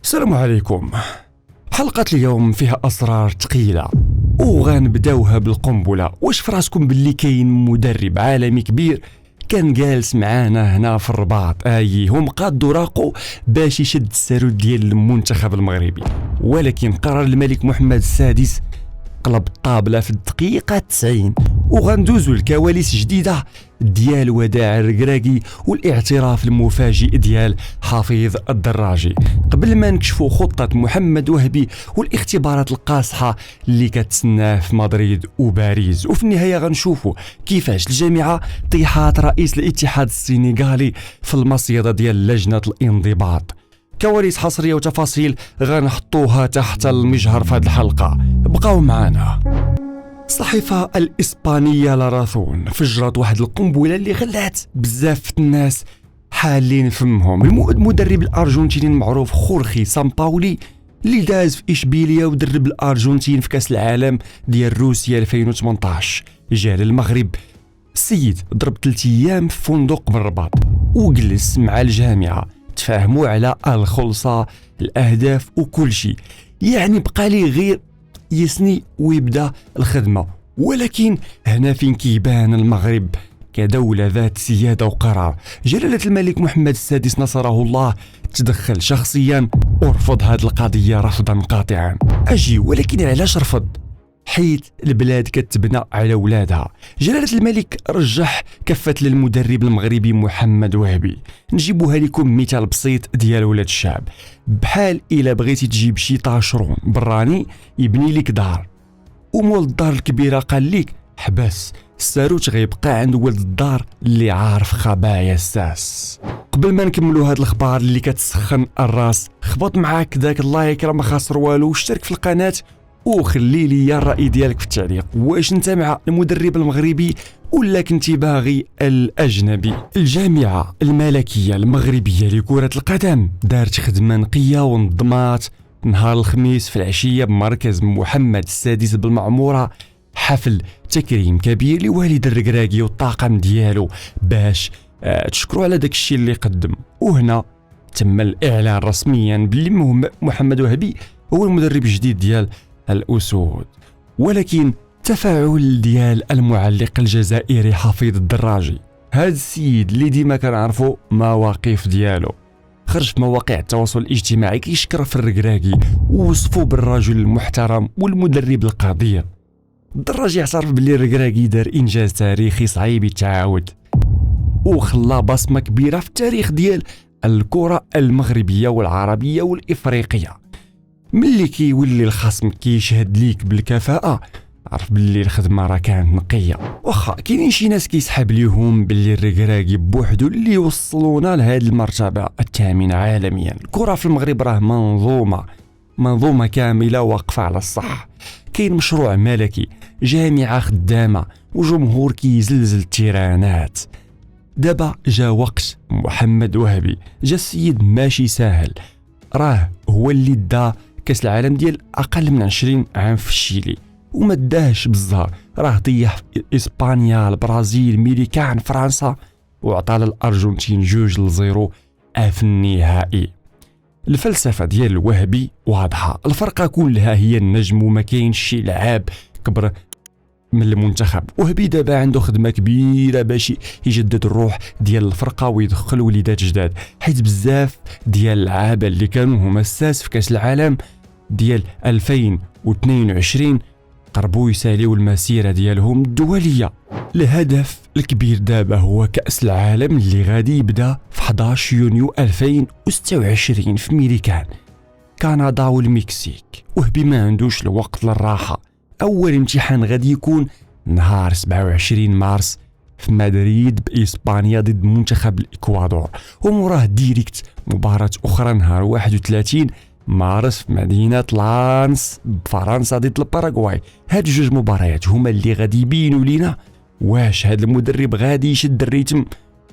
السلام عليكم. حلقة اليوم فيها أسرار ثقيلة وغنبداوها بالقنبلة. واش فراسكم باللي كاين مدرب عالمي كبير كان جالس معانا هنا في الرباط هم قادوا راقو باش يشد السارود ديال المنتخب المغربي، ولكن قرر الملك محمد السادس قلب الطابلة في الدقيقة 90. وغندوزو الكواليس جديدة ديال وداع الركراكي والاعتراف المفاجئ ديال حفيظ الدراجي، قبل ما نكشفوا خطة محمد وهبي والاختبارات القاصحة اللي كتسناه في مدريد وباريس. وفي النهاية غنشوفوا كيفاش الجامعة طيحات رئيس الاتحاد السنغالي في المصيدة ديال لجنة الانضباط. كواليس حصرية وتفاصيل غنحطوها تحت المجهر في هذه الحلقة، بقاو معنا. الصحيفة الإسبانية لارازون فجرت واحد القنبلة اللي خلات بزاف الناس حالين فمهم. المدرب الأرجنتيني المعروف خورخي سامباولي اللي داز في إشبيلية ودرب الأرجنتين في كأس العالم ديال روسيا 2018 جا للمغرب. السيد ضرب 3 أيام في فندق بالرباط وجلس مع الجامعة، تفاهموا على الخلصة الأهداف وكل شيء، يعني بقى لي غير يسني ويبدا الخدمة. ولكن هنا فين كيبان المغرب كدولة ذات سيادة وقرار. جلالة الملك محمد السادس نصره الله تدخل شخصيا ورفض هذه القضية رفضا قاطعا. ولكن علاش رفض؟ حيث البلاد كتبنى على ولادها. جلالة الملك رجح كفة للمدرب المغربي محمد وهبي. نجيبوها لكم مثال بسيط ديال ولاد الشعب، بحال إلا بغيتي تجيب شي طاشرون براني يبني لك دار ومول الدار الكبيرة قال لك حبس، الساروت غيبقى عند ولد الدار اللي عارف خبايا الساس. قبل ما نكملوا هاد الاخبار اللي كتسخن الراس، خبط معاك داك الله يكرم خاسر والو، واشترك في القناة وخلي لي الرأي ديالك في التعليق. واش انت مع المدرب المغربي ولا كنتي باغي الأجنبي؟ الجامعة الملكية المغربية لكرة القدم دارت خدمة نقية ونظمات نهار الخميس في العشية بمركز محمد السادس بالمعمورة حفل تكريم كبير لوالد الركراكي والطاقم ديالو باش تشكروا على داك الشيء اللي قدم. وهنا تم الإعلان رسميا باللي محمد وهبي هو المدرب الجديد ديال الأسود. ولكن تفاعل ديال المعلق الجزائري حفيظ الدراجي، هذا السيد اللي ديما كنعرفوا مواقف ديالو، خرج في مواقع التواصل الاجتماعي كيشكر في الركراكي ووصفه بالرجل المحترم والمدرب القدير. الدراجي اعترف باللي الركراكي دار انجاز تاريخي صعيب يتعاود وخلى بصمه كبيره في التاريخ ديال الكره المغربيه والعربيه والافريقيه. ملي كيولي الخصم كيشهد ليك بالكفاءة عرف باللي الخدمة راه كانت نقية. واخا كاينين شي ناس كيسحب ليهم باللي الركراكي بوحدو اللي وصلونا لهاد المرتبة الثامنة عالميا. الكرة في المغرب راه منظومة كاملة واقفة على الصح. كاين مشروع ملكي، جامعة خدامة وجمهور كيزلزل التيرانات. دابا جا وقت محمد وهبي، جا السيد ماشي ساهل، راه هو اللي دا كاس العالم ديال اقل من 20 عام في الشيلي وما داهش بالزهر، راه طيح في اسبانيا البرازيل ميريكان فرنسا وعطى الارجنتين 2-0 في النهائي. الفلسفه ديال الوهبي واضحه، الفرقه كلها هي النجم وما كاينش شي لعاب كبر من المنتخب. وهبي دابا عنده خدمه كبيره باش يجدد الروح ديال الفرقه ويدخل وليدات جداد، حيت بزاف ديال اللعابه اللي كانوا هما الساس في كاس العالم ديال 2022 قربوا يساليو المسيره ديالهم الدوليه. الهدف الكبير دابا هو كاس العالم اللي غادي يبدا في 11 يونيو 2026 في ميريكان كندا والمكسيك. وهبي ما عندوش الوقت للراحه. أول امتحان غادي يكون نهار 27 مارس في مدريد بإسبانيا ضد منتخب الإكوادور، وموراه ديريكت مباراة أخرى نهار 31 مارس في مدينة لانس بفرنسا ضد الباراغواي. هاد 2 مباريات هما اللي غادي يبينوا لينا واش هاد المدرب غادي يشد الريتم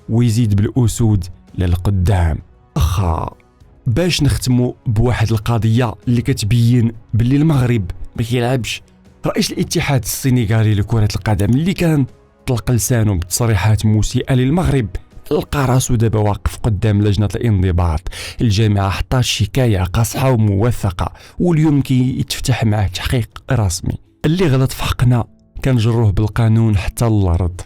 ويزيد بالأسود للقدام. باش نختموا بواحد القضية اللي كتبين باللي المغرب ما كيلعبش. رئيس الاتحاد السنغالي لكرة القدم اللي كان طلق لسانه بتصريحات مسيئة للمغرب لقى راسو دابا واقف قدام لجنة الانضباط. الجامعة حطات شكاية قاصحة وموثقة، واليوم يتفتح معاه تحقيق رسمي. اللي غلط في حقنا كنجروه بالقانون حتى الأرض.